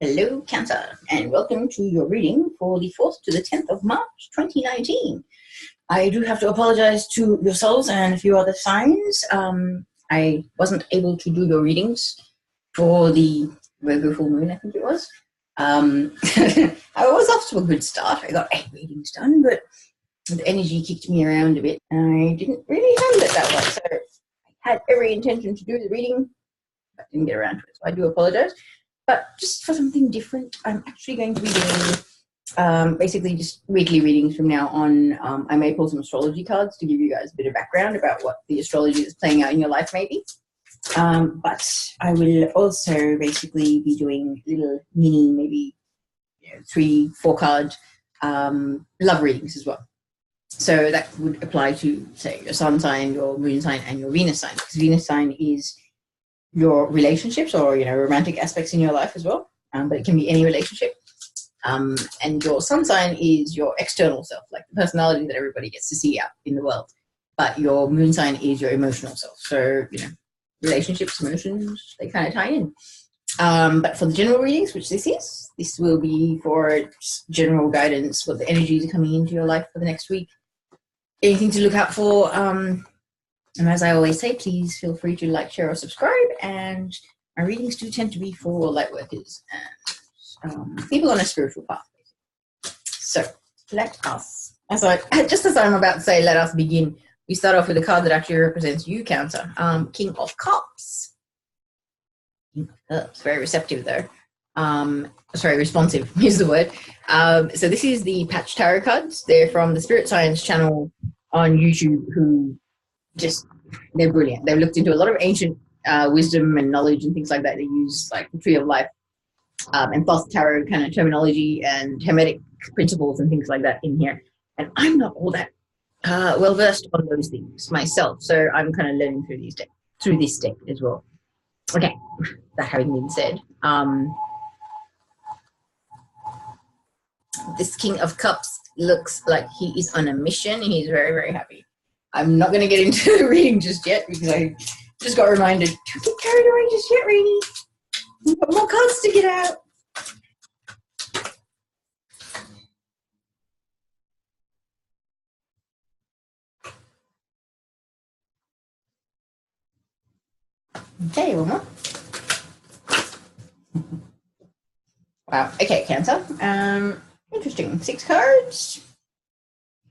Hello, Cancer, and welcome to your reading for the 4th to the 10th of March 2019. I do have to apologize to yourselves and a few other signs. I wasn't able to do your readings for the Virgo full moon, I think it was. I was off to a good start. I got 8 readings done, but the energy kicked me around a bit, and I didn't really handle it that well. So I had every intention to do the reading, but didn't get around to it, so I do apologize. But just for something different, I'm actually going to be doing basically just weekly readings from now on. I may pull some astrology cards to give you guys a bit of background about what the astrology is playing out in your life maybe. But I will also basically be doing little mini, maybe 3-4 card love readings as well. So that would apply to, say, your sun sign, your moon sign, and your Venus sign, because Venus sign is your relationships or romantic aspects in your life as well, but it can be any relationship. And your sun sign is your external self, like the personality that everybody gets to see out in the world. But your moon sign is your emotional self. So relationships, emotions, they kind of tie in. But for the general readings, which this will be for general guidance, what the energies are coming into your life for the next week. Anything to look out for. And as I always say, please feel free to like, share, or subscribe. And my readings do tend to be for lightworkers and people on a spiritual path. So let us, just as I'm about to say, let us begin. We start off with a card that actually represents you, Cancer. King of Cups. It's very receptive, though. Sorry, responsive is the word. So this is the Patch Tarot cards. They're from the Spirit Science channel on YouTube, who they're brilliant. They've looked into a lot of ancient wisdom and knowledge and things like that. They use like the Tree of Life and Thoth Tarot kind of terminology and Hermetic principles and things like that in here. And I'm not all that well versed on those things myself, so I'm kind of learning through this deck as well. Okay, that having been said, this King of Cups looks like he is on a mission. He's very, very happy. I'm not going to get into the reading just yet because I just got reminded, don't get carried away just yet, Rainy. We've got more cards to get out. Okay, one more. Wow. Okay, Cancer. Interesting. 6 cards.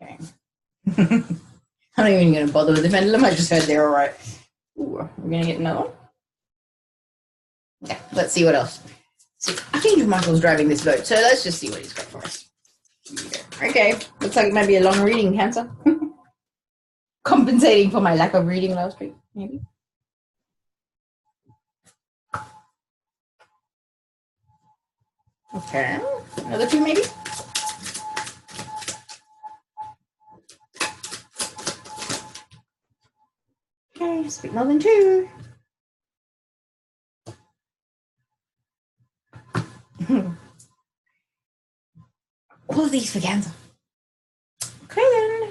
Okay. I'm not even going to bother with the pendulum. I just heard they're all right. Ooh, we're going to get another one. Okay, let's see what else. So Arch Angel Michael's driving this boat, so let's just see what he's got for us. Okay, looks like it might be a long reading, Cancer. Compensating for my lack of reading last week, maybe. Okay, another 2 maybe. Okay, speak more than 2. All of these for Cancer. Okay then.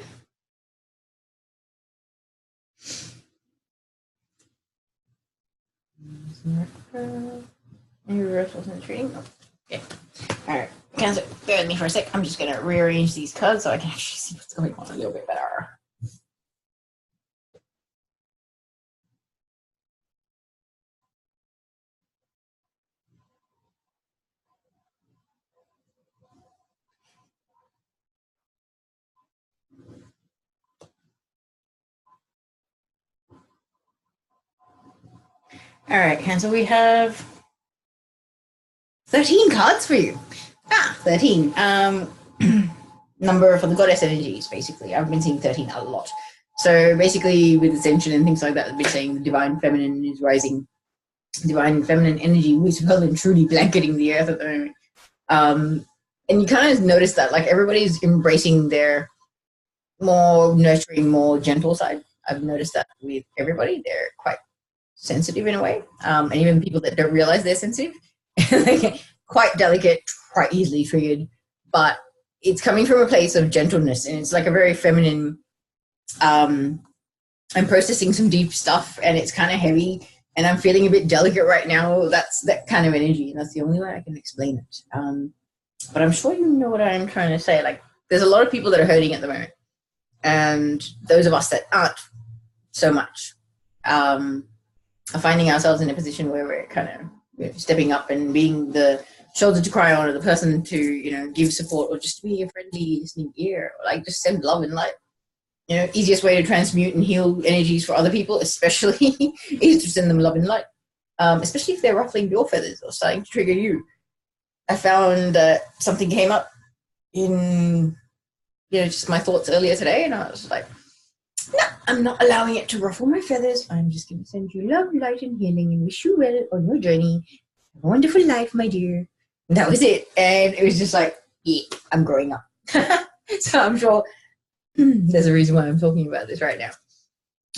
Any reversals in the reading? Oh, okay. Alright, Cancer, bear with me for a sec. I'm just going to rearrange these cards so I can actually see what's going on a little bit better. All right, Cancer, we have 13 cards for you. 13. Number for the goddess energies, basically. I've been seeing 13 a lot. So basically with Ascension and things like that, I've been saying the Divine Feminine is rising. Divine Feminine energy is well and truly blanketing the earth at the moment. And you kind of notice that, like, everybody's embracing their more nurturing, more gentle side. I've noticed that with everybody. They're quite sensitive in a way, and even people that don't realize they're sensitive, quite delicate, quite easily triggered, but it's coming from a place of gentleness, and it's like a very feminine. I'm processing some deep stuff, and it's kind of heavy, and I'm feeling a bit delicate right now. That's that kind of energy, and that's the only way I can explain it. But I'm sure you know what I'm trying to say. Like, there's a lot of people that are hurting at the moment, and those of us that aren't so much are finding ourselves in a position where we're kind of stepping up and being the shoulder to cry on, or the person to give support, or just be a friendly listening ear, or like just send love and light. Easiest way to transmute and heal energies for other people, especially, is to send them love and light. Especially if they're ruffling your feathers or starting to trigger you. I found that something came up in, just my thoughts earlier today, and I was like, no, I'm not allowing it to ruffle my feathers. I'm just going to send you love, light, and healing, and wish you well on your journey. Have a wonderful life, my dear. And that was it. And it was just like, yeah, I'm growing up. So I'm sure there's a reason why I'm talking about this right now.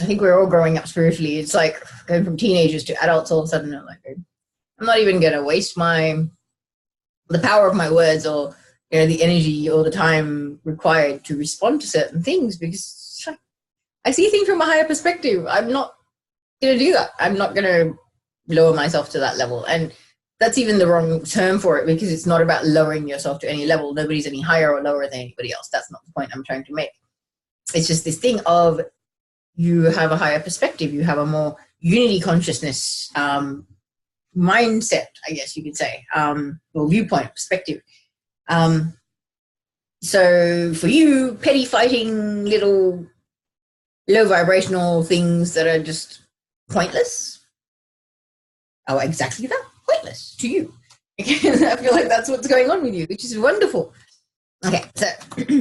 I think we're all growing up spiritually. It's like going from teenagers to adults all of a sudden. I'm like, I'm not even going to waste the power of my words, or the energy or the time required to respond to certain things, because I see things from a higher perspective. I'm not going to do that. I'm not going to lower myself to that level. And that's even the wrong term for it, because it's not about lowering yourself to any level. Nobody's any higher or lower than anybody else. That's not the point I'm trying to make. It's just this thing of, you have a higher perspective. You have a more unity consciousness mindset, I guess you could say, or viewpoint, perspective. So for you, petty fighting little low vibrational things that are just pointless are exactly that, pointless to you. I feel like that's what's going on with you, which is wonderful. Okay, so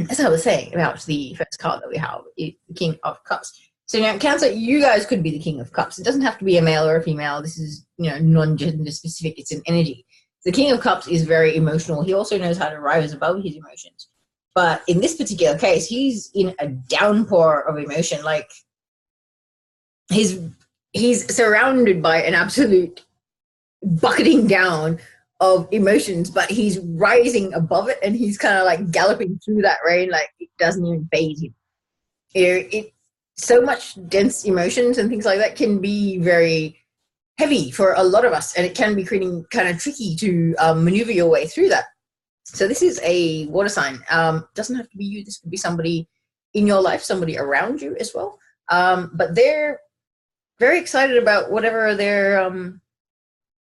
as I was saying about the first card that we have, the King of Cups. So now, Cancer, you guys could be the King of Cups. It doesn't have to be a male or a female. This is, non-gender specific. It's an energy. The King of Cups is very emotional. He also knows how to rise above his emotions. But in this particular case, he's in a downpour of emotion. Like, he's surrounded by an absolute bucketing down of emotions, but he's rising above it, and he's kind of like galloping through that rain like it doesn't even faze him. So much dense emotions and things like that can be very heavy for a lot of us, and it can be kind of tricky to maneuver your way through that. So this is a water sign. Doesn't have to be you. This could be somebody in your life, somebody around you as well. But they're very excited about whatever they're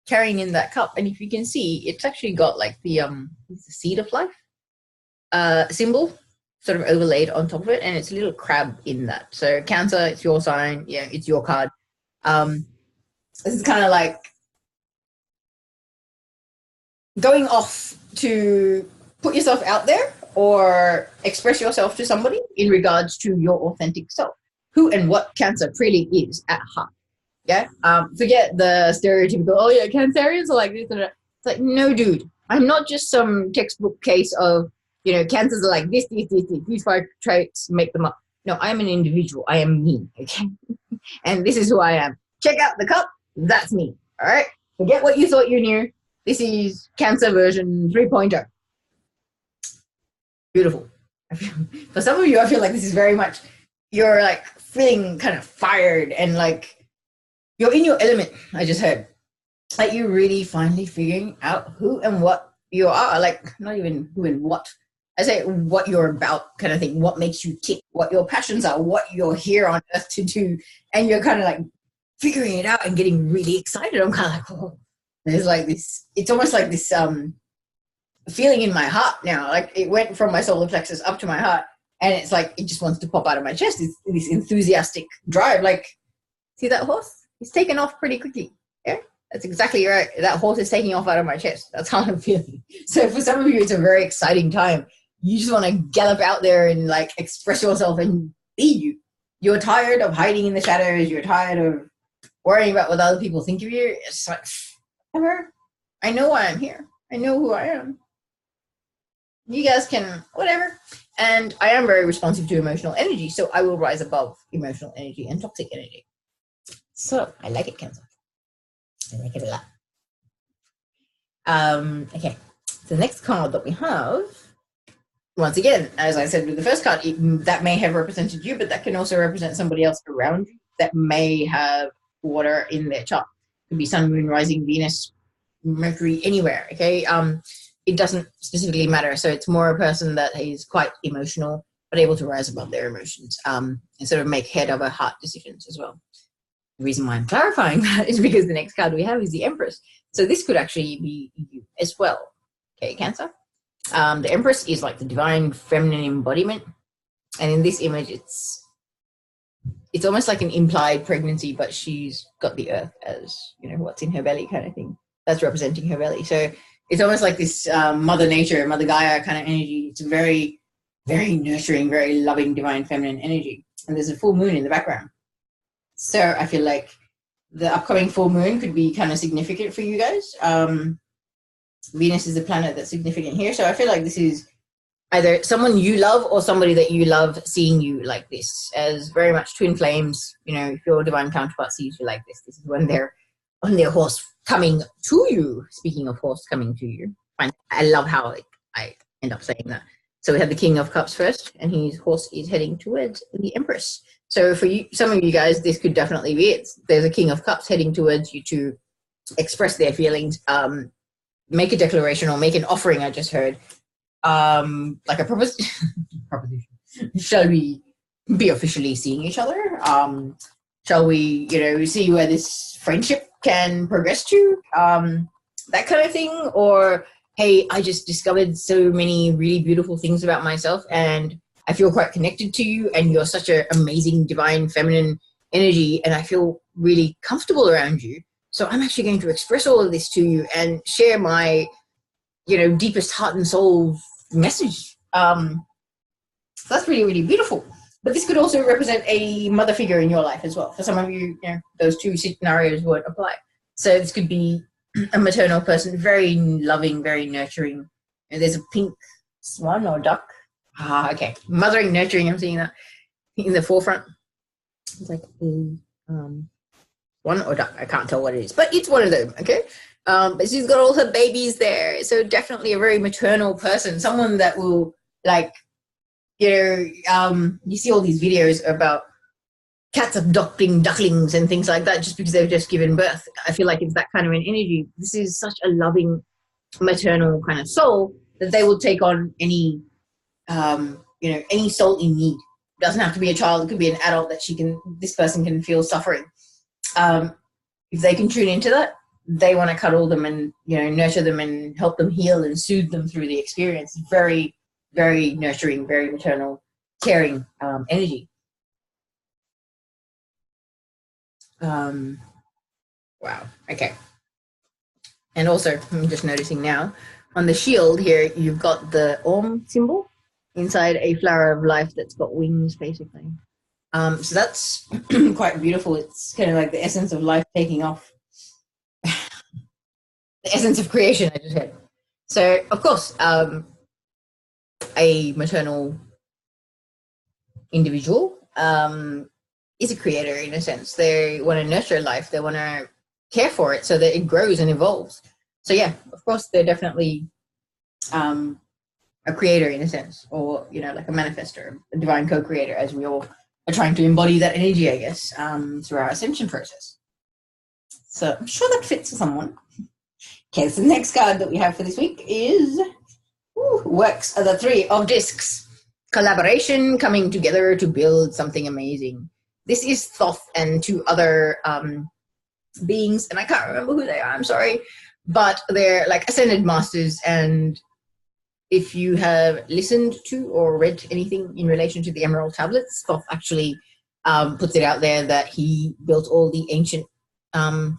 carrying in that cup. And if you can see, it's actually got like the seed of life symbol sort of overlaid on top of it, and it's a little crab in that. So Cancer, it's your sign. Yeah, it's your card. This is kind of like going off to put yourself out there or express yourself to somebody in regards to your authentic self, who and what Cancer really is at heart. Yeah, forget the stereotypical, oh yeah, Cancerians are like this. It's like, no, dude, I'm not just some textbook case of, Cancers are like this, these 5 traits, make them up. No, I'm an individual. I am me, okay? And this is who I am. Check out the cup. That's me, all right? Forget what you thought you knew. This is Cancer version 3.0. Beautiful. For some of you, I feel like this is very much, you're like feeling kind of fired and like you're in your element. I just heard. Like, you're really finally figuring out who and what you are. Like, not even who and what. I say what you're about kind of thing. What makes you tick, what your passions are, what you're here on earth to do. And you're kind of like figuring it out and getting really excited. I'm kind of like, oh, there's like this, it's almost like this feeling in my heart now. Like, it went from my solar plexus up to my heart, and it's like it just wants to pop out of my chest. It's this enthusiastic drive. Like, see that horse? He's taken off pretty quickly. Yeah, that's exactly right. That horse is taking off out of my chest. That's how I'm feeling. So for some of you, it's a very exciting time. You just want to gallop out there and like express yourself and be you. You're tired of hiding in the shadows. You're tired of worrying about what other people think of you. It's like, whatever. I know why I'm here. I know who I am. You guys can, whatever. And I am very responsive to emotional energy, so I will rise above emotional energy and toxic energy. So I like it, Cancer. I like it a lot. Okay, so the next card that we have, once again, as I said with the first card, that may have represented you, but that can also represent somebody else around you that may have water in their chart. Could be Sun, Moon, Rising, Venus, Mercury, anywhere. Okay, it doesn't specifically matter. So it's more a person that is quite emotional, but able to rise above their emotions, and sort of make head over heart decisions as well. The reason why I'm clarifying that is because the next card we have is the Empress. So this could actually be you as well. Okay, Cancer. The Empress is like the divine feminine embodiment, and in this image, it's almost like an implied pregnancy, but she's got the Earth as, you know, what's in her belly kind of thing. That's representing her belly. So it's almost like this Mother Nature, Mother Gaia kind of energy. It's very, very nurturing, very loving, divine feminine energy. And there's a full moon in the background. So I feel like the upcoming full moon could be kind of significant for you guys. Venus is the planet that's significant here. So I feel like this is either someone you love or somebody that you love seeing you like this, as very much twin flames. You know, if your divine counterpart sees you like this is when they're on their horse coming to you. Speaking of horse coming to you, I love how I end up saying that. So we have the King of Cups first, and his horse is heading towards the Empress. So for you, some of you guys, this could definitely be it. There's a King of Cups heading towards you to express their feelings, make a declaration or make an offering. I just heard, like a proposition. Shall we be officially seeing each other? Shall we, you know, see where this friendship can progress to? That kind of thing. Or, hey, I just discovered so many really beautiful things about myself, and I feel quite connected to you, and you're such an amazing, divine, feminine energy, and I feel really comfortable around you. So I'm actually going to express all of this to you and share my, you know, deepest heart and soul message. So that's really, really beautiful. But this could also represent a mother figure in your life as well. For some of you, you know, those two scenarios would apply. So this could be a maternal person, very loving, very nurturing. And there's a pink swan or duck. Okay. Mothering, nurturing, I'm seeing that in the forefront. It's like a swan or duck. I can't tell what it is, but it's one of them, okay? But she's got all her babies there. So definitely a very maternal person, someone that will, like, you know, you see all these videos about cats adopting ducklings and things like that just because they've just given birth. I feel like it's that kind of an energy. This is such a loving maternal kind of soul that they will take on any, you know, any soul in need. It doesn't have to be a child. It could be an adult that this person can feel suffering. If they can tune into that, they want to cuddle them and, you know, nurture them and help them heal and soothe them through the experience. Very, very nurturing, very maternal, caring energy. Wow. Okay. And also, I'm just noticing now, on the shield here, you've got the Om symbol inside a flower of life that's got wings, basically. So that's quite beautiful. It's kind of like the essence of life taking off. The essence of creation, I just said. So, of course, a maternal individual is a creator in a sense. They want to nurture life. They want to care for it so that it grows and evolves. So, yeah, of course, they're definitely a creator in a sense, or, you know, like a manifestor, a divine co-creator, as we all are trying to embody that energy, I guess, through our ascension process. So I'm sure that fits for someone. Okay, so the next card that we have for this week is Works of the Three of Discs. Collaboration, coming together to build something amazing. This is Thoth and two other beings, and I can't remember who they are, I'm sorry, but they're like ascended masters. And if you have listened to or read anything in relation to the Emerald Tablets, Thoth actually puts it out there that he built all the ancient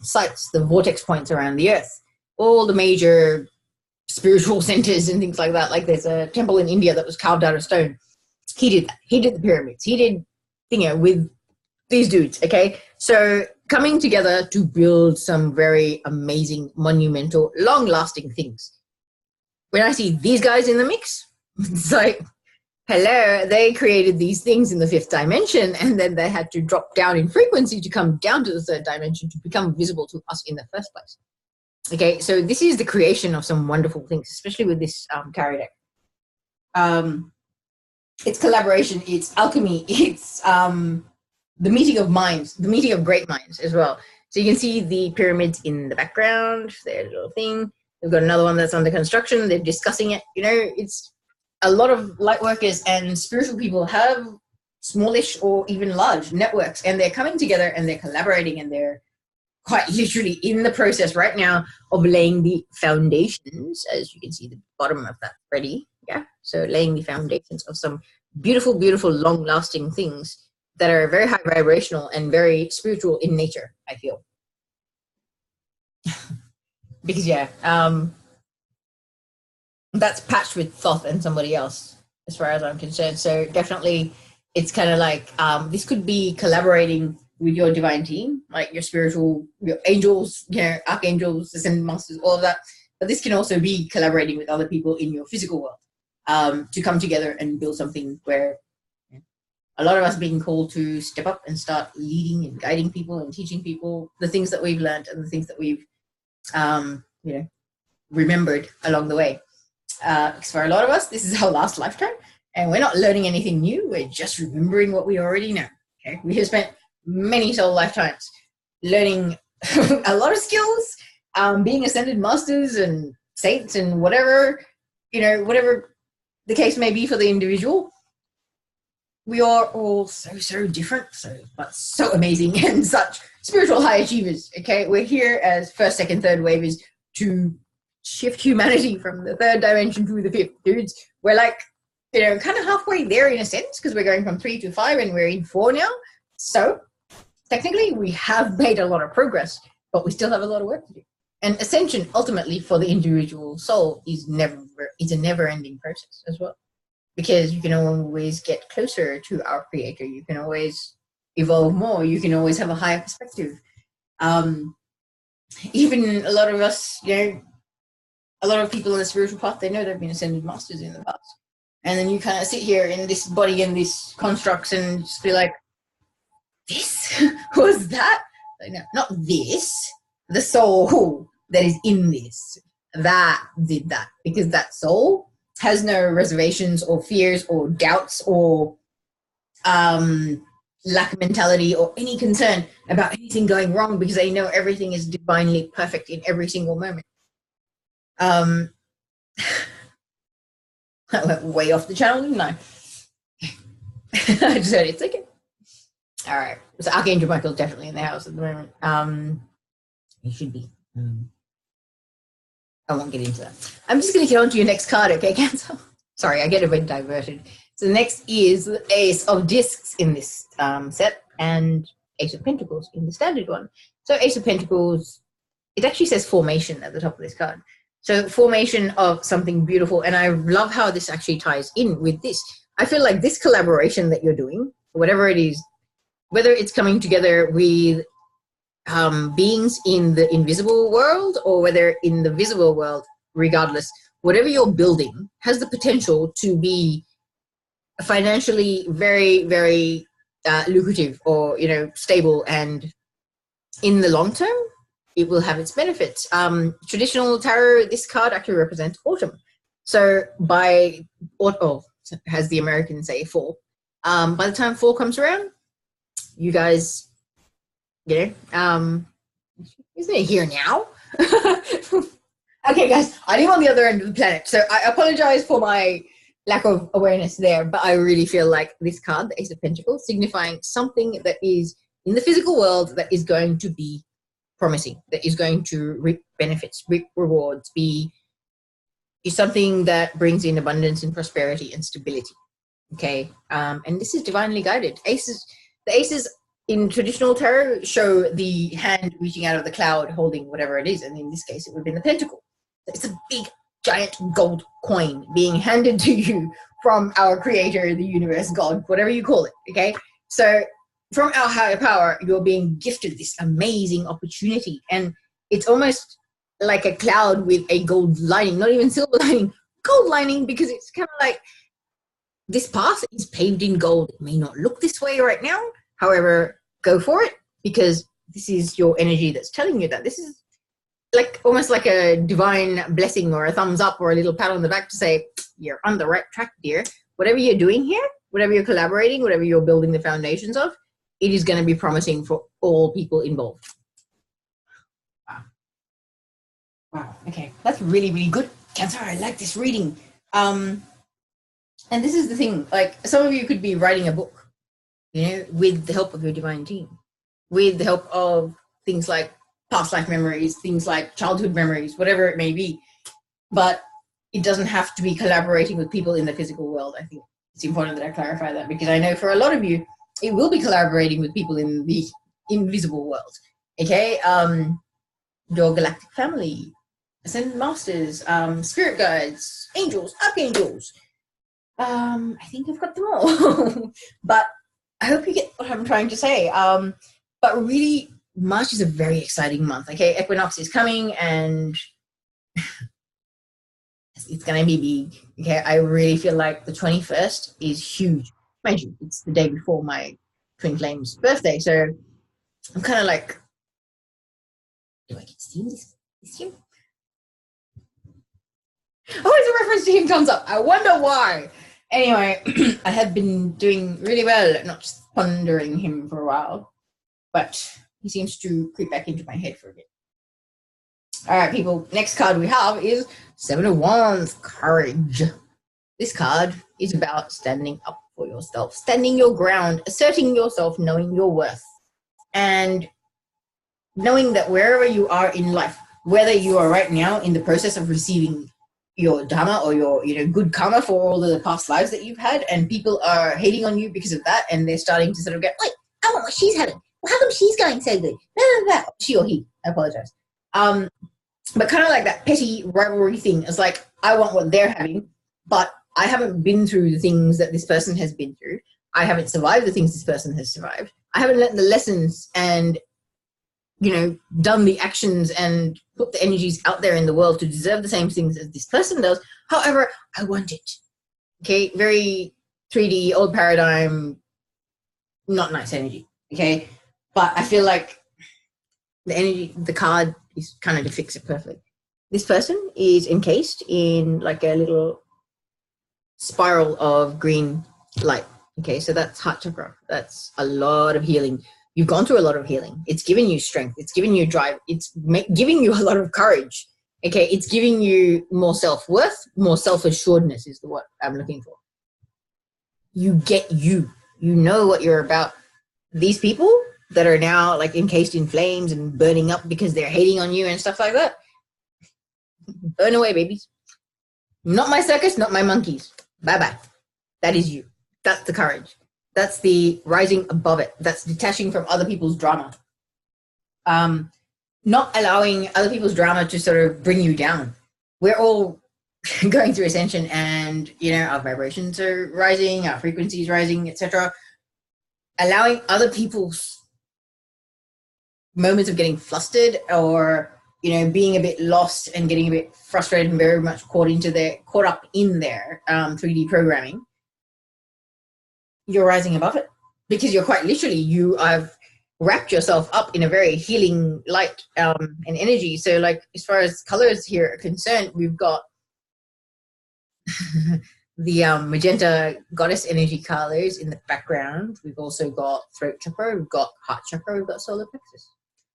sites, the vortex points around the earth, all the major spiritual centers and things like that. Like there's a temple in India that was carved out of stone. He did that. He did the pyramids. He did, you know, with these dudes, okay? So coming together to build some very amazing, monumental, long-lasting things. When I see these guys in the mix, it's like, hello, they created these things in the fifth dimension, and then they had to drop down in frequency to come down to the third dimension to become visible to us in the first place. Okay, so this is the creation of some wonderful things, especially with this tarot deck. It's collaboration, it's alchemy, it's the meeting of minds, the meeting of great minds as well. So you can see the pyramids in the background, their little thing. We've got another one that's under construction. They're discussing it. You know, it's a lot of light workers and spiritual people have smallish or even large networks, and they're coming together and they're collaborating, and they're quite literally in the process right now of laying the foundations, as you can see the bottom of that ready. Yeah, so laying the foundations of some beautiful, beautiful, long-lasting things that are very high vibrational and very spiritual in nature, I feel. Because yeah, that's patched with Thoth and somebody else, as far as I'm concerned. So definitely, it's kind of like this could be collaborating with your divine team, like your spiritual, your angels, you know, archangels, ascended masters, all of that. But this can also be collaborating with other people in your physical world to come together and build something where a lot of us being called to step up and start leading and guiding people and teaching people the things that we've learned and the things that we've, you know, remembered along the way. Because for a lot of us, this is our last lifetime, and we're not learning anything new. We're just remembering what we already know. Okay, we have spent many soul lifetimes learning a lot of skills, being ascended masters and saints and whatever, you know, whatever the case may be for the individual. We are all so different, but so amazing and such spiritual high achievers. Okay, we're here as first, second, third wavers to shift humanity from the third dimension to the fifth. Dudes, we're like, you know, kind of halfway there in a sense, because we're going from 3 to 5 and we're in 4 now. So technically we have made a lot of progress, but we still have a lot of work to do. And ascension ultimately for the individual soul is a never-ending process as well, because you can always get closer to our creator. You can always evolve more. You can always have a higher perspective. Even a lot of us, you know, a lot of people in the spiritual path, they know they've been ascended masters in the past. And then you kind of sit here in this body and this constructs and just be like, this was that? Like, no, not this. The soul that is in this, that did that. Because that soul has no reservations or fears or doubts or lack of mentality or any concern about anything going wrong, because they know everything is divinely perfect in every single moment. I went way off the channel, didn't I? I just heard it's okay. All right. So Archangel Michael's definitely in the house at the moment. He should be. I won't get into that. I'm just going to get on to your next card, okay, Cancer? Sorry, I get a bit diverted. So the next is the Ace of Discs in this set, and Ace of Pentacles in the standard one. So Ace of Pentacles, it actually says formation at the top of this card. So formation of something beautiful, and I love how this actually ties in with this. I feel like this collaboration that you're doing, whatever it is, whether it's coming together with beings in the invisible world or whether in the visible world, regardless, whatever you're building has the potential to be financially very, very lucrative or, you know, stable, and in the long term, it will have its benefits. Traditional tarot, this card actually represents autumn. So by autumn, as the Americans say, fall. By the time fall comes around, you guys, you know, isn't it here now? Okay, guys, I live on the other end of the planet, so I apologize for my lack of awareness there, but I really feel like this card, the Ace of Pentacles, signifying something that is in the physical world that is going to be promising, that is going to reap benefits, reap rewards, is something that brings in abundance and prosperity and stability. Okay, and this is divinely guided. The aces in traditional tarot show the hand reaching out of the cloud holding whatever it is, and in this case it would have been the pentacle. It's a big giant gold coin being handed to you from our creator, the universe, God, whatever you call it. Okay, so from our higher power, you're being gifted this amazing opportunity, and it's almost like a cloud with a gold lining, not even silver lining, gold lining, because it's kind of like this path is paved in gold. It may not look this way right now, however, go for it, because this is your energy that's telling you that. This is like almost like a divine blessing or a thumbs up or a little pat on the back to say, you're on the right track, dear. Whatever you're doing here, whatever you're collaborating, whatever you're building the foundations of, it is going to be promising for all people involved. Wow. Okay. That's really, really good. Cancer, I like this reading. And this is the thing, like some of you could be writing a book, you know, with the help of your divine team, with the help of things like past life memories, things like childhood memories, whatever it may be. But it doesn't have to be collaborating with people in the physical world. I think it's important that I clarify that, because I know for a lot of you, it will be collaborating with people in the invisible world. Okay, your galactic family, ascended masters, spirit guides, angels, archangels. I think I've got them all. But I hope you get what I'm trying to say. But really, March is a very exciting month. Okay, equinox is coming, and it's gonna be big. Okay, I really feel like the 21st is huge. Mind you, it's the day before my twin flame's birthday, so I'm kind of like, do I get to see this year? Always a reference to him comes up. I wonder why. Anyway, I have been doing really well at not just pondering him for a while, but he seems to creep back into my head for a bit. All right, people, next card we have is Seven of Wands, Courage. This card is about standing up for yourself, standing your ground, asserting yourself, knowing your worth, and knowing that wherever you are in life, whether you are right now in the process of receiving your dharma or your good karma for all the past lives that you've had, and people are hating on you because of that, and they're starting to sort of go, wait, I want what she's having. Well, how come she's going so good? No. She or he, I apologize. But kind of like that petty rivalry thing. It's like, I want what they're having, but I haven't been through the things that this person has been through. I haven't survived the things this person has survived. I haven't learned the lessons and, done the actions and put the energies out there in the world to deserve the same things as this person does. However, I want it. Okay, very 3D, old paradigm, not nice energy. Okay, but I feel like the energy, the card is kind of to fix it perfectly. This person is encased in like a little spiral of green light. Okay, so that's heart chakra. That's a lot of healing. You've gone through a lot of healing. It's giving you strength. It's giving you drive. It's giving you a lot of courage. Okay, it's giving you more self-worth, more self-assuredness is the word I'm looking for. You get you. You know what you're about. These people that are now like encased in flames and burning up because they're hating on you and stuff like that, burn away, babies. Not my circus, not my monkeys. Bye-bye. That is you. That's the courage. That's the rising above it. That's detaching from other people's drama. Not allowing other people's drama to sort of bring you down. We're all going through ascension, and our vibrations are rising, our frequencies rising, etc. Allowing other people's moments of getting flustered or being a bit lost and getting a bit frustrated and very much caught up in their 3D programming. You're rising above it, because you're quite literally, you have wrapped yourself up in a very healing light and energy. So like, as far as colors here are concerned, we've got the magenta goddess energy colors in the background. We've also got throat chakra, we've got heart chakra, we've got solar plexus.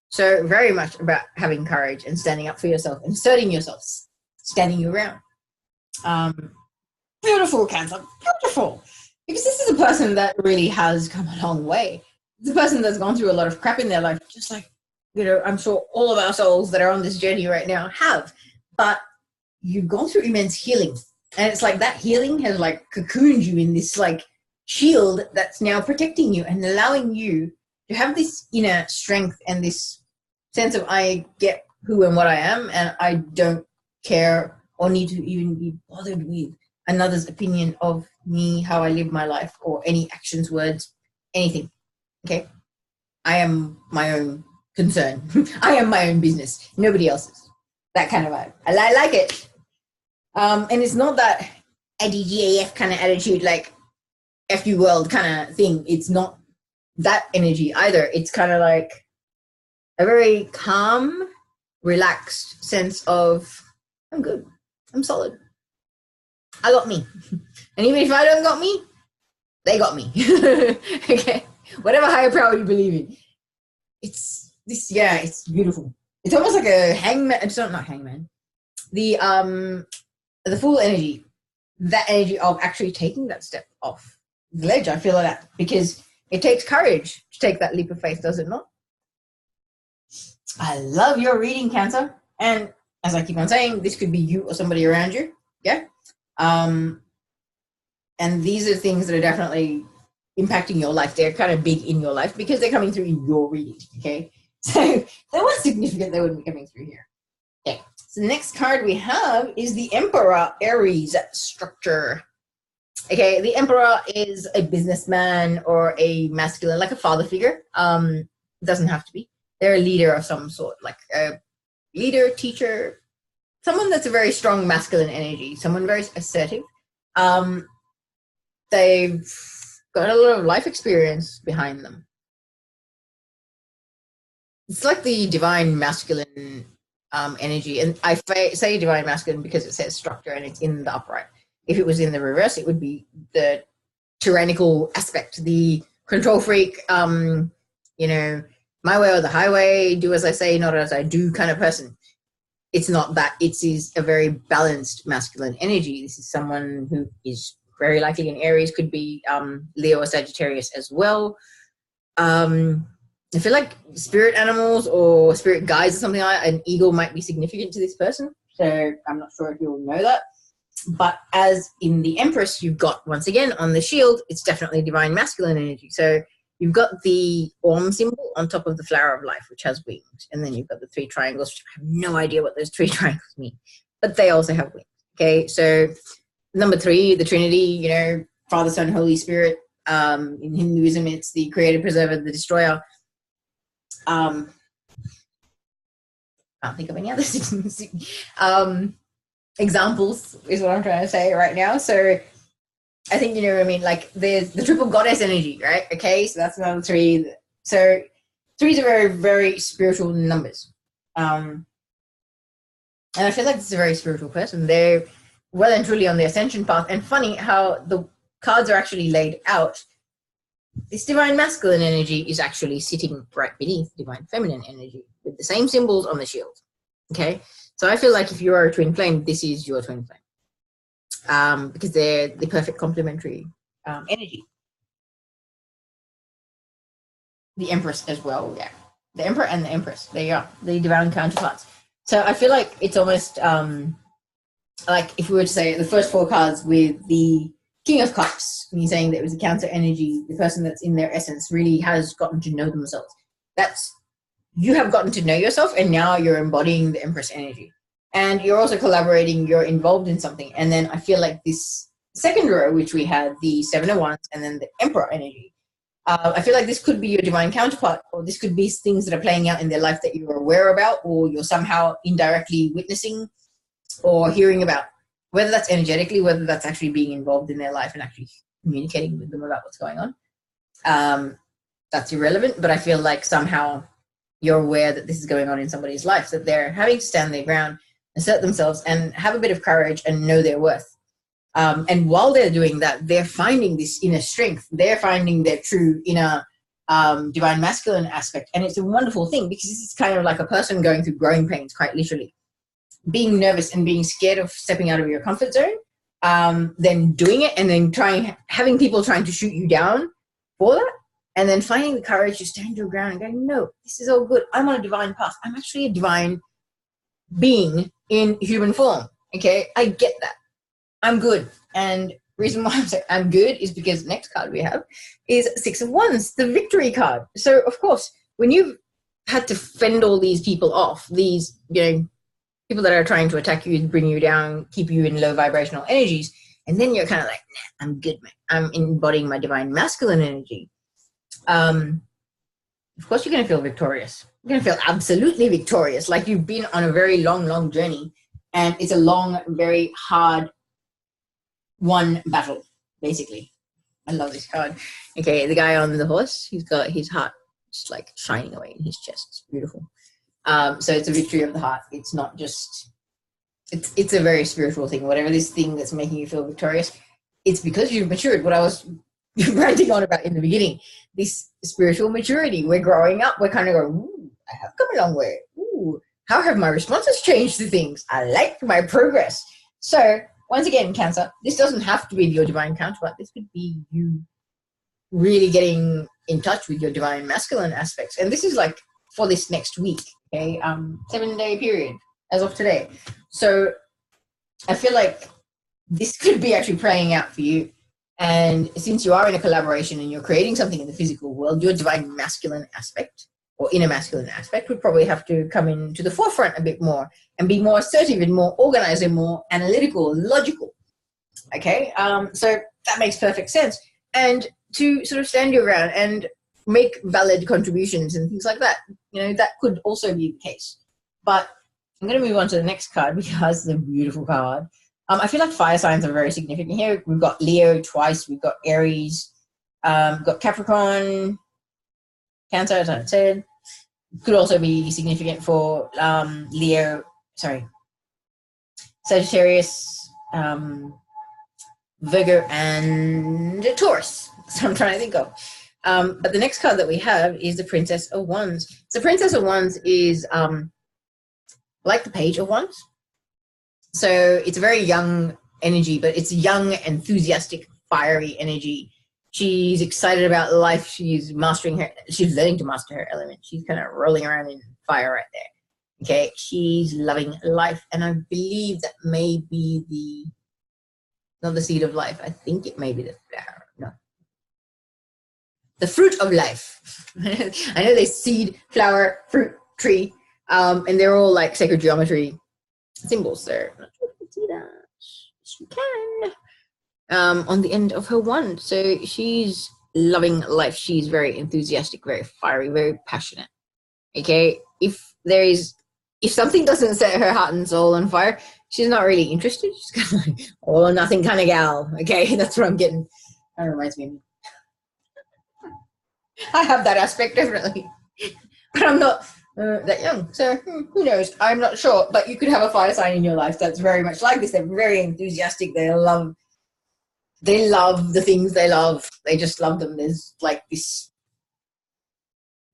So very much about having courage and standing up for yourself and asserting yourself, standing your ground. Beautiful, Cancer, beautiful. Because this is a person that really has come a long way. It's a person that's gone through a lot of crap in their life, just like, I'm sure all of our souls that are on this journey right now have. But you've gone through immense healing. And it's like that healing has like cocooned you in this like shield that's now protecting you and allowing you to have this inner strength and this sense of, I get who and what I am, and I don't care or need to even be bothered with another's opinion of me, how I live my life, or any actions, words, anything. Okay? I am my own concern. I am my own business. Nobody else's. That kind of vibe. I like it. And it's not that IDGAF kind of attitude, like F you world kind of thing. It's not that energy either. It's kind of like a very calm, relaxed sense of, I'm good. I'm solid. I got me. And even if I don't got me, they got me. Okay? Whatever higher power you believe in. It's beautiful. It's almost like a hangman. It's not hangman. The full energy, that energy of actually taking that step off the ledge. I feel like that because it takes courage to take that leap of faith, does it not? I love your reading, Cancer. And as I keep on saying, this could be you or somebody around you. Yeah. And these are things that are definitely impacting your life. They're kind of big in your life because they're coming through in your reading. Okay. So they were significant. They wouldn't be coming through here. Okay. So the next card we have is the Emperor Aries structure. Okay. The Emperor is a businessman or a masculine, like a father figure. It doesn't have to be. They're a leader of some sort, like a leader, teacher, someone that's a very strong masculine energy, someone very assertive. They've got a lot of life experience behind them. It's like the divine masculine energy. And I say divine masculine because it says structure and it's in the upright. If it was in the reverse, it would be the tyrannical aspect, the control freak, my way or the highway, do as I say, not as I do kind of person. It's not that. It is a very balanced masculine energy. This is someone who is very likely in Aries, could be Leo or Sagittarius as well. I feel like spirit animals or spirit guides or something like that, an eagle might be significant to this person. So I'm not sure if you'll know that. But as in the Empress, you've got, once again, on the shield, it's definitely divine masculine energy. So you've got the Om symbol on top of the flower of life, which has wings. And then you've got the 3 triangles, which I have no idea what those 3 triangles mean. But they also have wings. Okay, so number 3, the Trinity, Father, Son, Holy Spirit. In Hinduism, it's the creator, preserver, the destroyer. Can't think of any other examples is what I'm trying to say right now. So I think, you know what I mean? Like there's the triple goddess energy, right? Okay, so that's another 3. So 3s are very, very spiritual numbers. And I feel like this is a very spiritual person. They're well and truly on the ascension path. And funny how the cards are actually laid out. This divine masculine energy is actually sitting right beneath divine feminine energy with the same symbols on the shield. Okay, so I feel like if you are a twin flame, this is your twin flame. Because they're the perfect complementary energy. The Empress as well, yeah. The Emperor and the Empress, there you are, the divine counterparts. So I feel like it's almost like if we were to say the first 4 cards with the King of Cups, when you're saying that it was a Cancer energy, the person that's in their essence really has gotten to know themselves. You have gotten to know yourself, and now you're embodying the Empress energy. And you're also collaborating, you're involved in something. And then I feel like this second row, which we had the 7 of Wands and then the Emperor energy, I feel like this could be your divine counterpart, or this could be things that are playing out in their life that you're aware about, or you're somehow indirectly witnessing or hearing about, whether that's energetically, whether that's actually being involved in their life and actually communicating with them about what's going on. That's irrelevant, but I feel like somehow you're aware that this is going on in somebody's life, that they're having to stand their ground, assert themselves, and have a bit of courage and know their worth. And while they're doing that, they're finding this inner strength. They're finding their true inner divine masculine aspect. And it's a wonderful thing because this is kind of like a person going through growing pains, quite literally. Being nervous and being scared of stepping out of your comfort zone, then doing it, and then having people trying to shoot you down for that, and then finding the courage to stand your ground and going, no, this is all good. I'm on a divine path. I'm actually a divine being in human form. Okay, I get that. I'm good. And the reason why I'm saying I'm good is because the next card we have is 6 of Wands, the victory card. So, of course, when you've had to fend all these people off, these, people that are trying to attack you, bring you down, keep you in low vibrational energies, and then you're kind of like, nah, I'm good, man. I'm embodying my divine masculine energy. Of course you're going to feel victorious. You're going to feel absolutely victorious, like you've been on a very long, long journey, and it's a long, very hard won battle, basically. I love this card. Okay, the guy on the horse, he's got his heart just like shining away in his chest. It's beautiful. So it's a victory of the heart. It's not just, it's a very spiritual thing. Whatever this thing that's making you feel victorious, it's because you've matured. What I was ranting on about in the beginning, this spiritual maturity. We're growing up. We're kind of going, ooh, I have come a long way. Ooh, how have my responses changed to things? I like my progress. So once again, Cancer, this doesn't have to be your divine counterpart. This could be you really getting in touch with your divine masculine aspects. And this is like for this next week, okay? 7-day period as of today. So I feel like this could be actually playing out for you. And since you are in a collaboration and you're creating something in the physical world, your divine masculine aspect or inner masculine aspect would probably have to come into the forefront a bit more and be more assertive and more organized and more analytical, logical. Okay, so that makes perfect sense. And to sort of stand your ground and make valid contributions and things like that, you know, that could also be the case. But I'm going to move on to the next card because it's a beautiful card. I feel like fire signs are very significant here. We've got Leo twice. We've got Aries. We've got Capricorn, Cancer, as I said. Could also be significant for Sagittarius, Virgo, and Taurus. That's what I'm trying to think of. But the next card that we have is the Princess of Wands. So Princess of Wands is like the Page of Wands. So it's a very young energy, but it's young, enthusiastic, fiery energy. She's excited about life. She's learning to master her element. She's kind of rolling around in fire right there. Okay, she's loving life. And I believe that may be not the seed of life. I think it may be the flower. No. The fruit of life. I know there's seed, flower, fruit, tree, and they're all like sacred geometry symbols there. I'm not sure if you can see that. Yes, you can. On the end of her wand. So she's loving life. She's very enthusiastic, very fiery, very passionate. Okay, if something doesn't set her heart and soul on fire, she's not really interested. She's kind of like all or nothing kind of gal. Okay, that's what I'm getting. That reminds me of me. I have that aspect, definitely. But I'm not that young. So who knows? I'm not sure. But you could have a fire sign in your life that's very much like this. They're very enthusiastic. They love the things they love. They just love them. There's like this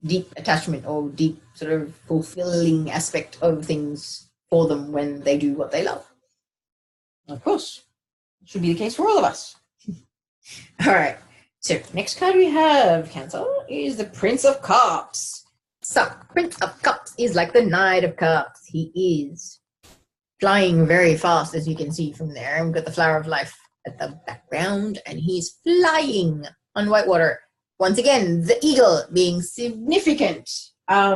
deep attachment or deep sort of fulfilling aspect of things for them when they do what they love. Of course, it should be the case for all of us. All right. So next card we have, Cancer, is the Prince of Cups. So Prince of Cups is like the Knight of Cups. He is flying very fast, as you can see from there. We've got the Flower of Life at the background, and he's flying on white water. Once again, the eagle being significant. I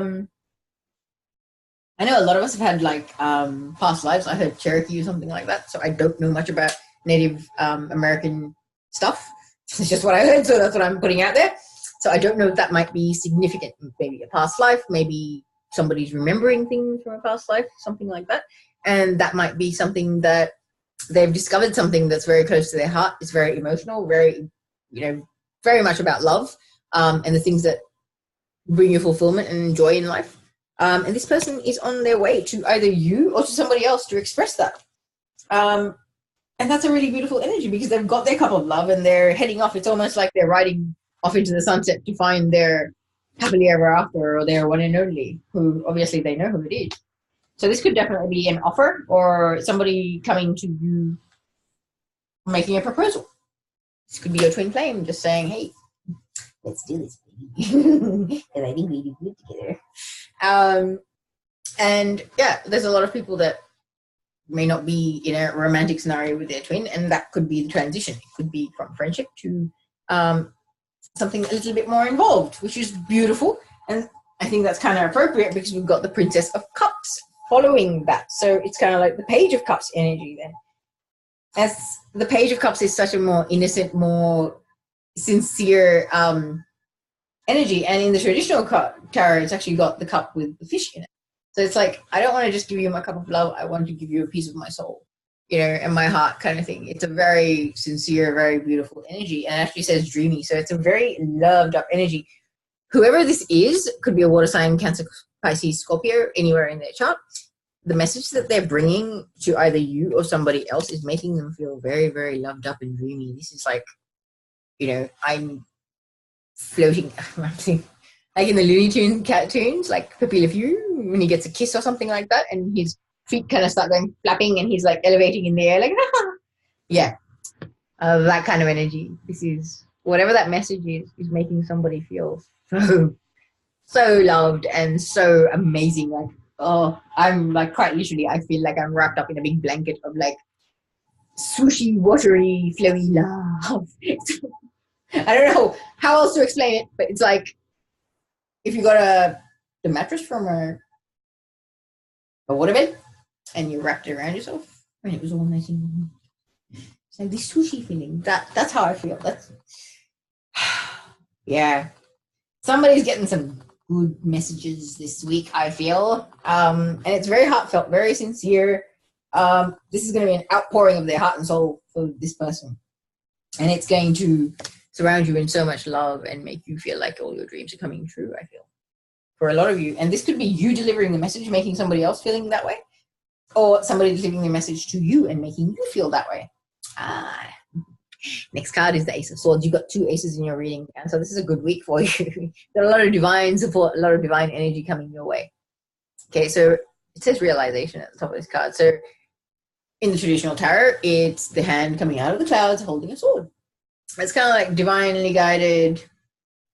know a lot of us have had like past lives. I heard Cherokee or something like that, so I don't know much about Native American stuff. It's just what I heard, so that's what I'm putting out there. So I don't know if that might be significant. Maybe a past life, maybe somebody's remembering things from a past life, something like that. And that might be something that they've discovered something that's very close to their heart. It's very emotional, very, very much about love and the things that bring you fulfillment and joy in life. And this person is on their way to either you or to somebody else to express that. And that's a really beautiful energy because they've got their cup of love and they're heading off. It's almost like they're riding off into the sunset to find their happily ever after or their one and only, who obviously they know who it is. So this could definitely be an offer or somebody coming to you making a proposal. This could be your twin flame just saying, hey, let's do this, baby. And I think we do good together. And yeah, there's a lot of people that may not be in a romantic scenario with their twin, and that could be the transition. It could be from friendship to something a little bit more involved, which is beautiful. And I think that's kind of appropriate because we've got the Princess of Cups following that. So it's kind of like the Page of Cups energy then. As the Page of Cups is such a more innocent, more sincere energy. And in the traditional tarot, it's actually got the cup with the fish in it. So it's like, I don't want to just give you my cup of love. I want to give you a piece of my soul, and my heart kind of thing. It's a very sincere, very beautiful energy. And it actually says dreamy. So it's a very loved up energy. Whoever this is, could be a water sign, Cancer, Pisces, Scorpio, anywhere in their chart. The message that they're bringing to either you or somebody else is making them feel very, very loved up and dreamy. This is like, I'm floating. I like in the Looney Tunes cartoons, like Pepe Le Pew, when he gets a kiss or something like that, and his feet kind of start going flapping, and he's like elevating in the air, like yeah, that kind of energy. This is whatever that message is making somebody feel so loved and so amazing. Like, oh, I'm like quite literally, I feel like I'm wrapped up in a big blanket of like swooshy, watery, flowy love. I don't know how else to explain it, but it's like if you got the mattress from a waterbed and you wrapped it around yourself and it was all nice and warm. It's like this swooshy feeling. That's how I feel. That's yeah. Somebody's getting some good messages this week, I feel. And it's very heartfelt, very sincere. This is going to be an outpouring of their heart and soul for this person. And it's going to surround you in so much love and make you feel like all your dreams are coming true, I feel. For a lot of you. And this could be you delivering the message, making somebody else feeling that way. Or somebody delivering the message to you and making you feel that way. Next card is the Ace of Swords. You've got 2 aces in your reading. And so this is a good week for you. Got a lot of divine support, a lot of divine energy coming your way. Okay, so it says realization at the top of this card. So in the traditional tarot, it's the hand coming out of the clouds holding a sword. It's kind of like divinely guided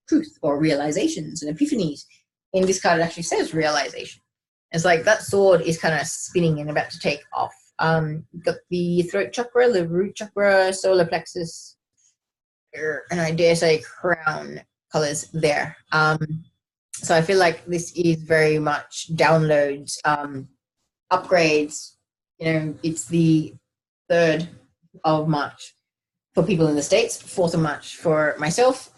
truth or realizations and epiphanies. In this card, it actually says realization. It's like that sword is kind of spinning and about to take off. You've got the throat chakra, the root chakra, solar plexus, and I dare say crown colors there. So I feel like this is very much downloads, upgrades. You know, it's the 3rd of March for people in the States, 4th of March for myself.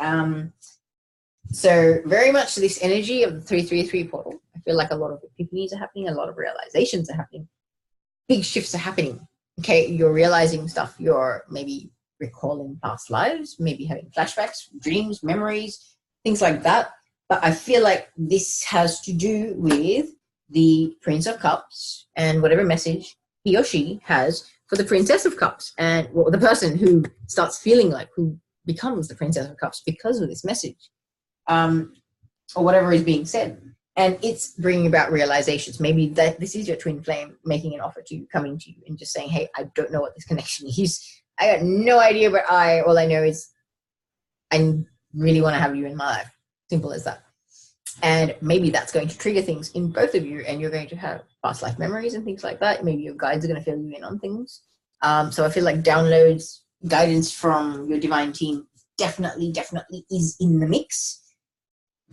So very much this energy of the 333 portal. I feel like a lot of epiphanies are happening, a lot of realizations are happening, big shifts are happening. Okay, you're realizing stuff, you're maybe recalling past lives, maybe having flashbacks, dreams, memories, things like that. But I feel like this has to do with the Prince of Cups and whatever message he or she has for the Princess of Cups, and the person who starts feeling like who becomes the Princess of Cups because of this message, or whatever is being said. And it's bringing about realizations. Maybe that this is your twin flame making an offer to you, coming to you and just saying, hey, I don't know what this connection is. I got no idea, but all I know is I really want to have you in my life. Simple as that. And maybe that's going to trigger things in both of you, and you're going to have past life memories and things like that. Maybe your guides are going to fill you in on things. So I feel like downloads, guidance from your divine team definitely is in the mix.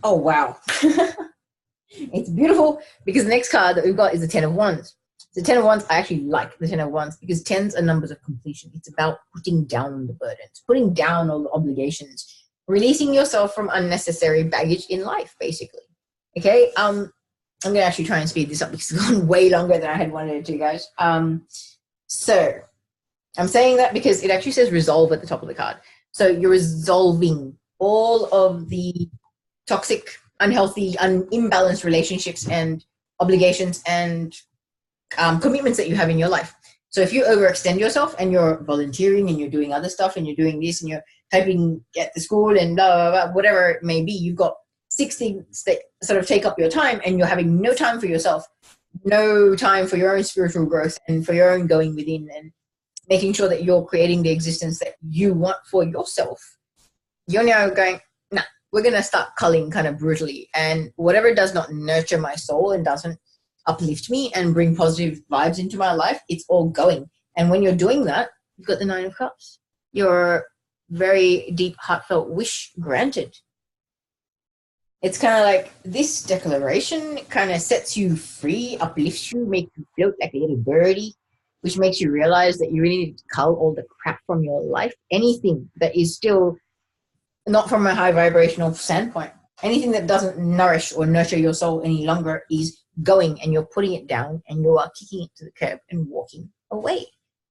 Oh, wow. It's beautiful because the next card that we've got is the 10 of Wands. The 10 of Wands, I actually like the 10 of Wands because 10s are numbers of completion. It's about putting down the burdens, putting down all the obligations, releasing yourself from unnecessary baggage in life, basically. Okay, I'm going to actually try and speed this up because it's gone way longer than I had wanted it to, guys. So I'm saying that because it actually says resolve at the top of the card. So you're resolving all of the toxic, unhealthy, imbalanced relationships and obligations and commitments that you have in your life. So if you overextend yourself and you're volunteering and you're doing other stuff and you're doing this and you're helping at the school and blah, blah, blah, whatever it may be, you've got 6 things that sort of take up your time and you're having no time for yourself, no time for your own spiritual growth and for your own going within and making sure that you're creating the existence that you want for yourself. You're now going, nah, we're going to start culling kind of brutally. And whatever does not nurture my soul and doesn't uplift me and bring positive vibes into my life, it's all going. And when you're doing that, you've got the 9 of Cups. Your very deep, heartfelt wish granted. It's kind of like this declaration kind of sets you free, uplifts you, makes you float like a little birdie, which makes you realize that you really need to cull all the crap from your life. Anything that is still not from a high vibrational standpoint. Anything that doesn't nourish or nurture your soul any longer is going, and you're putting it down and you are kicking it to the curb and walking away.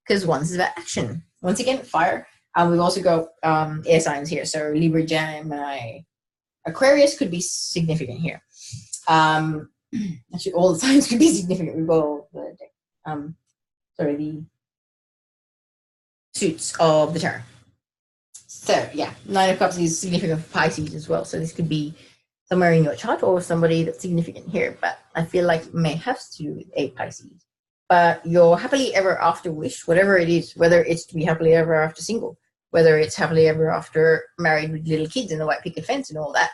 Because Wands is about action. Once again, fire. We've also got air signs here. So Libra, Gemini, Aquarius could be significant here. Actually, all the signs could be significant. We've got all the, the suits of the tarot. So yeah, 9 of Cups is significant for Pisces as well. So this could be somewhere in your chart or somebody that's significant here, but I feel like it may have to do with a Pisces. But your happily ever after wish, whatever it is, whether it's to be happily ever after single, whether it's happily ever after married with little kids and the white picket fence and all that,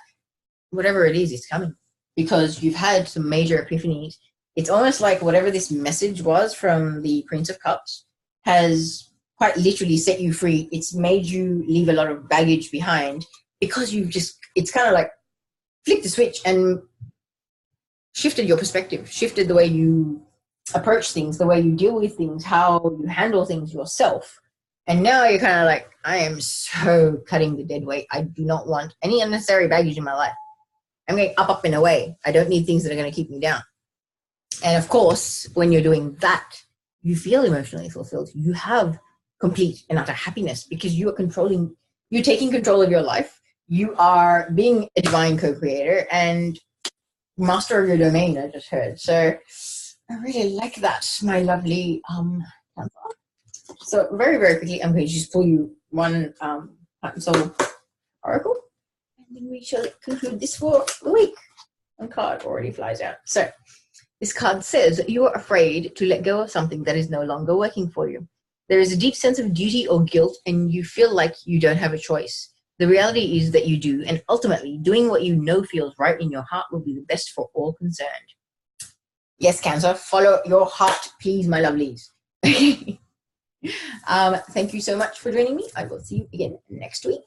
whatever it is, it's coming because you've had some major epiphanies. It's almost like whatever this message was from the Prince of Cups has quite literally set you free. It's made you leave a lot of baggage behind because you've just, it's kind of like flicked the switch and shifted your perspective, shifted the way you approach things, the way you deal with things, how you handle things yourself. And now you're kind of like, I am so cutting the dead weight. I do not want any unnecessary baggage in my life. I'm going up and away. I don't need things that are going to keep me down. And of course, when you're doing that, you feel emotionally fulfilled. You have complete and utter happiness because you are controlling, you're taking control of your life. You are being a divine co-creator and master of your domain, I just heard. So I really like that, my lovely Cancer. So very, very quickly, I'm going to just pull you one Heart and Soul Oracle. And then we shall conclude this for the week. One card already flies out. So this card says, you are afraid to let go of something that is no longer working for you. There is a deep sense of duty or guilt, and you feel like you don't have a choice. The reality is that you do, and ultimately, doing what you know feels right in your heart will be the best for all concerned. Yes, Cancer, follow your heart, please, my lovelies. Thank you so much for joining me. I will see you again next week.